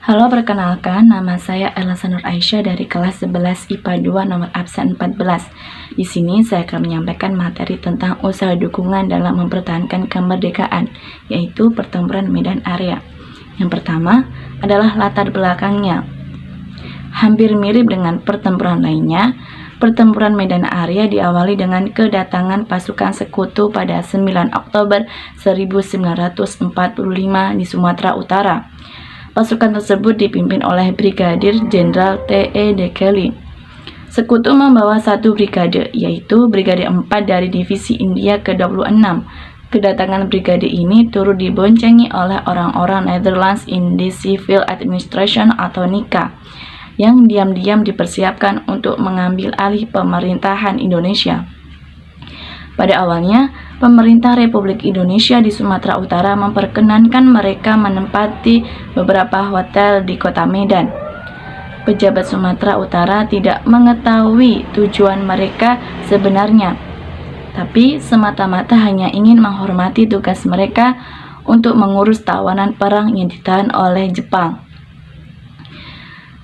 Halo, perkenalkan, nama saya Elsa Nur Aisyah dari kelas 11 IPA 2 nomor absen 14. Di sini saya akan menyampaikan materi tentang usaha dukungan dalam mempertahankan kemerdekaan, yaitu pertempuran Medan Area. Yang pertama adalah latar belakangnya. Hampir mirip dengan pertempuran lainnya, pertempuran Medan Area diawali dengan kedatangan pasukan sekutu pada 9 Oktober 1945 di Sumatera Utara. Pasukan tersebut dipimpin oleh Brigadir Jenderal T.E. de Kelly. Sekutu membawa satu brigade, yaitu Brigade 4 dari Divisi India ke-26. Kedatangan brigade ini turut diboncengi oleh orang-orang Netherlands Indian Civil Administration atau NICA, yang diam-diam dipersiapkan untuk mengambil alih pemerintahan Indonesia. Pada awalnya, pemerintah Republik Indonesia di Sumatera Utara memperkenankan mereka menempati beberapa hotel di kota Medan. Pejabat Sumatera Utara tidak mengetahui tujuan mereka sebenarnya, tapi semata-mata hanya ingin menghormati tugas mereka untuk mengurus tawanan perang yang ditahan oleh Jepang.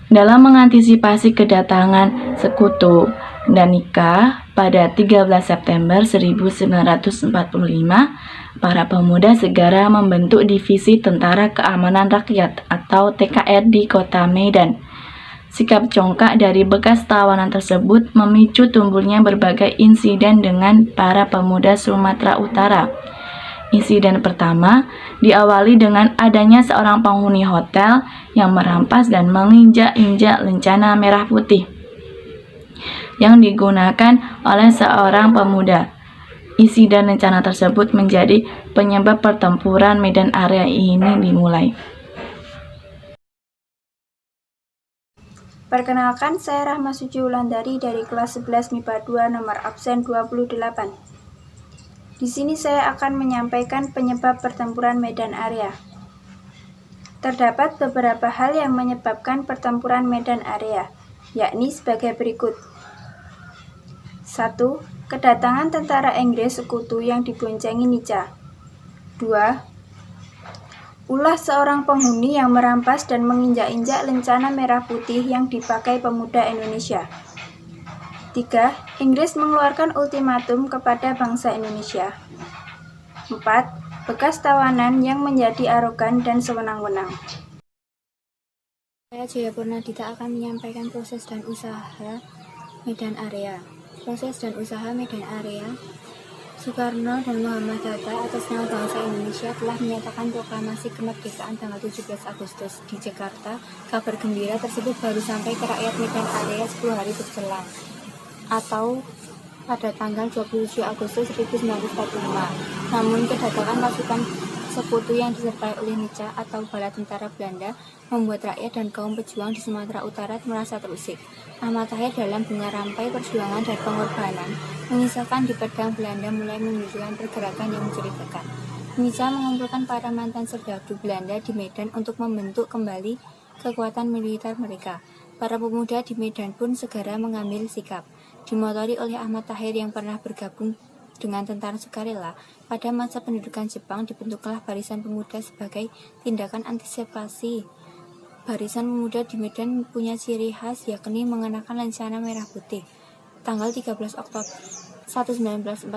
Dalam mengantisipasi kedatangan sekutu dan NICA pada 13 September 1945, para pemuda segera membentuk Divisi Tentara Keamanan Rakyat atau TKR di kota Medan. Sikap congkak dari bekas tawanan tersebut memicu tumbuhnya berbagai insiden dengan para pemuda Sumatera Utara. Insiden pertama diawali dengan adanya seorang penghuni hotel yang merampas dan menginjak-injak lencana merah putih yang digunakan oleh seorang pemuda. Insiden lencana tersebut menjadi penyebab pertempuran Medan Area ini dimulai. Perkenalkan, saya Rahma Suci Wulandari dari kelas 11 MIPA 2 nomor absen 28. Di sini saya akan menyampaikan penyebab pertempuran Medan Area. Terdapat beberapa hal yang menyebabkan pertempuran Medan Area, yakni sebagai berikut. 1. Kedatangan tentara Inggris sekutu yang diboncengi NICA. 2. Ulah seorang penghuni yang merampas dan menginjak-injak lencana merah putih yang dipakai pemuda Indonesia. 3. Inggris mengeluarkan ultimatum kepada bangsa Indonesia. 4. Bekas tawanan yang menjadi arogan dan sewenang-wenang. Saya Jaya Purnadita akan menyampaikan proses dan usaha Medan Area. Proses dan usaha Medan Area. Soekarno dan Muhammad Hatta atas nama bangsa Indonesia telah menyatakan proklamasi kemerdekaan tanggal 17 Agustus di Jakarta. Kabar gembira tersebut baru sampai ke rakyat Medan Area 10 hari berselang, atau pada tanggal 27 Agustus 1945. Namun kedatangan pasukan sekutu yang disertai oleh NICA atau bala tentara Belanda membuat rakyat dan kaum pejuang di Sumatera Utara merasa terusik. Ahmad Tahir dalam Bunga Rampai Perjuangan dan Pengorbanan mengisahkan di pedang Belanda mulai menunjukkan pergerakan yang mencurigakan. NICA mengumpulkan para mantan serdadu Belanda di Medan untuk membentuk kembali kekuatan militer mereka. Para pemuda di Medan pun segera mengambil sikap. Dimotori oleh Ahmad Tahir yang pernah bergabung dengan tentara sukarela, pada masa pendudukan Jepang dibentuklah Barisan Pemuda sebagai tindakan antisipasi. Barisan Pemuda di Medan punya ciri khas, yakni mengenakan lencana merah putih. Tanggal 13 Oktober 1945,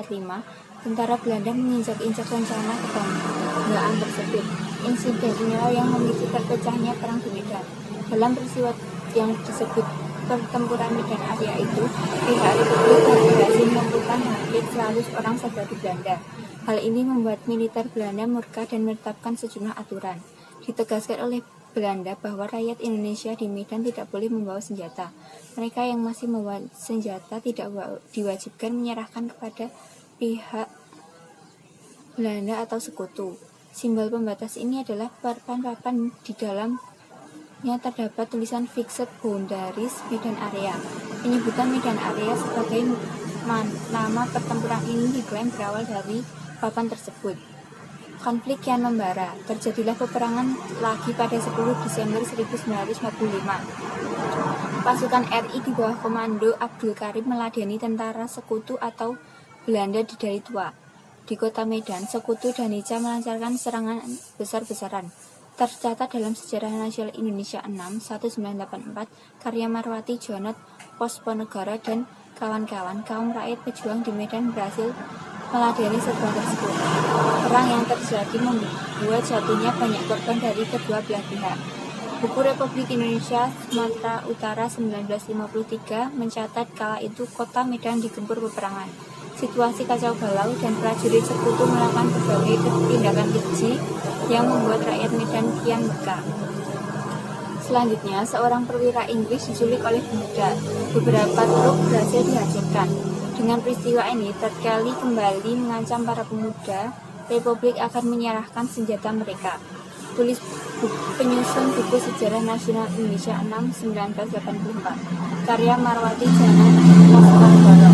tentara Belanda menginjak-injak lencana kebanggaan tersebut. Insiden inilah yang memicu terpecahnya perang di Medan. Dalam peristiwa yang disebut pertempuran Medan Area itu, pihak Republik berhasil mengumpulkan hampir 100 orang serdadu Belanda. Hal ini membuat militer Belanda murka dan menetapkan sejumlah aturan. Ditegaskan oleh Belanda bahwa rakyat Indonesia di Medan tidak boleh membawa senjata. Mereka yang masih membawa senjata tidak diwajibkan menyerahkan kepada pihak Belanda atau sekutu. Simbol pembatas ini adalah papan-papan di dalam terdapat tulisan Fixed Boundaries Medan Area. Penyebutan Medan Area sebagai nama pertempuran ini diklaim berawal dari papan tersebut. Konflik kian membara. Terjadilah peperangan lagi pada 10 Desember 1945. Pasukan RI di bawah komando Abdul Karim meladeni tentara sekutu atau Belanda di Dari Tua. Di kota Medan, sekutu dan NICA melancarkan serangan besar-besaran. tercatat dalam Sejarah Nasional Indonesia 6 1984 karya Marwati Djonot Posponegoro dan kawan-kawan. Kaum rakyat pejuang di Medan berhasil meladeni serbuan tersebut. Perang yang terjadi membuat jatuhnya banyak korban dari kedua belah pihak. Buku Republik Indonesia Sumatera Utara 1953 mencatat kala itu kota Medan digempur peperangan. Situasi kacau balau dan prajurit sekutu melakukan berbagai tindakan keji yang membuat rakyat Medan kian beka. Selanjutnya, seorang perwira Inggris diculik oleh pemuda. Beberapa truk berhasil dihancurkan. Dengan peristiwa ini, Tatkali kembali mengancam para pemuda, Republik akan menyerahkan senjata mereka. Tulis penyusun buku Sejarah Nasional Indonesia 6 1984 karya Marwati Djonot Posponegoro.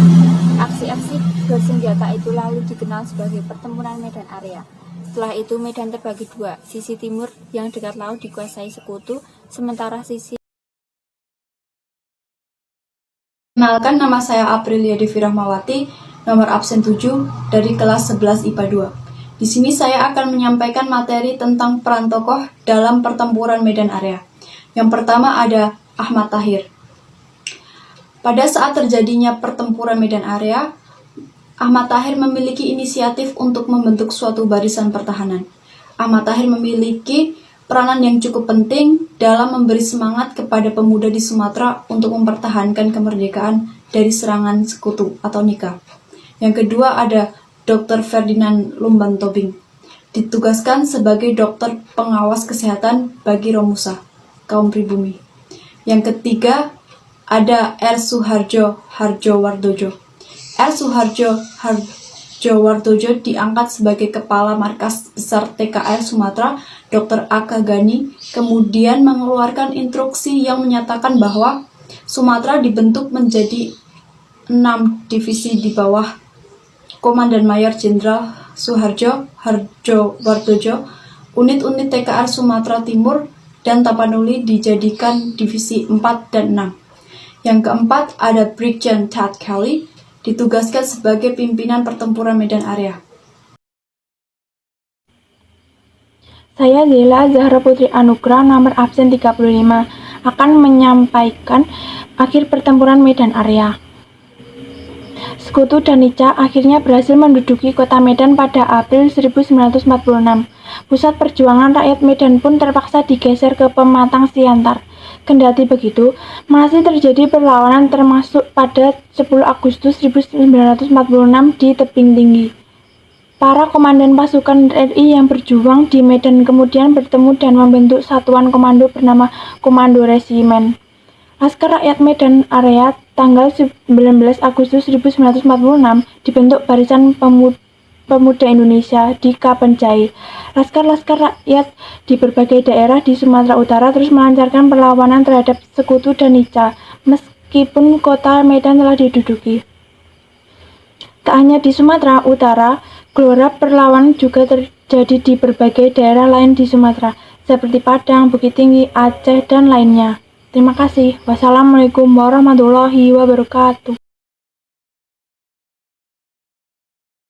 Aksi-aksi bersenjata itu lalu dikenal sebagai Pertempuran Medan Area. Setelah itu Medan terbagi dua, sisi timur yang dekat laut dikuasai sekutu, sementara sisi Kenalkan, nama saya Aprilia Devi Rahmawati, nomor absen 7 dari kelas 11 IPA 2. Di sini saya akan menyampaikan materi tentang peran tokoh dalam pertempuran Medan Area. Yang pertama ada Ahmad Tahir. Pada saat terjadinya pertempuran Medan Area, Ahmad Tahir memiliki inisiatif untuk membentuk suatu barisan pertahanan. Ahmad Tahir memiliki peranan yang cukup penting dalam memberi semangat kepada pemuda di Sumatera untuk mempertahankan kemerdekaan dari serangan sekutu atau Nika. Yang kedua ada Dr. Ferdinand Lumban Tobing, ditugaskan sebagai dokter pengawas kesehatan bagi Romusa, kaum pribumi. Yang ketiga ada R. Suharjo Harjowardojo. R. Suharjo Harjowardojo diangkat sebagai kepala markas besar TKR Sumatera, Dr. A.K. Gani, kemudian mengeluarkan instruksi yang menyatakan bahwa Sumatera dibentuk menjadi 6 divisi di bawah Komandan Mayor Jenderal Suharjo Harjowardojo. Unit-unit TKR Sumatera Timur dan Tapanuli dijadikan divisi 4 dan 6. Yang keempat ada Brigjen Tad Kelly, ditugaskan sebagai pimpinan pertempuran Medan Area. Saya Zela Zahra Putri Anugrah, nomor absen 35, akan menyampaikan akhir pertempuran Medan Area. Sekutu dan Nica akhirnya berhasil menduduki kota Medan pada April 1946. Pusat perjuangan rakyat Medan pun terpaksa digeser ke Pematang Siantar. Kendati begitu, masih terjadi perlawanan termasuk pada 10 Agustus 1946 di Tebing Tinggi. Para komandan pasukan RI yang berjuang di Medan kemudian bertemu dan membentuk satuan komando bernama Komando Resimen. Laskar Rakyat Medan Area tanggal 19 Agustus 1946 dibentuk Barisan Pemuda Indonesia di Kapanjai. Laskar-laskar rakyat di berbagai daerah di Sumatera Utara terus melancarkan perlawanan terhadap sekutu dan Nica, meskipun kota Medan telah diduduki. Tak hanya di Sumatera Utara, gelora perlawanan juga terjadi di berbagai daerah lain di Sumatera, seperti Padang, Bukit Tinggi, Aceh, dan lainnya. Terima kasih. Wassalamualaikum warahmatullahi wabarakatuh.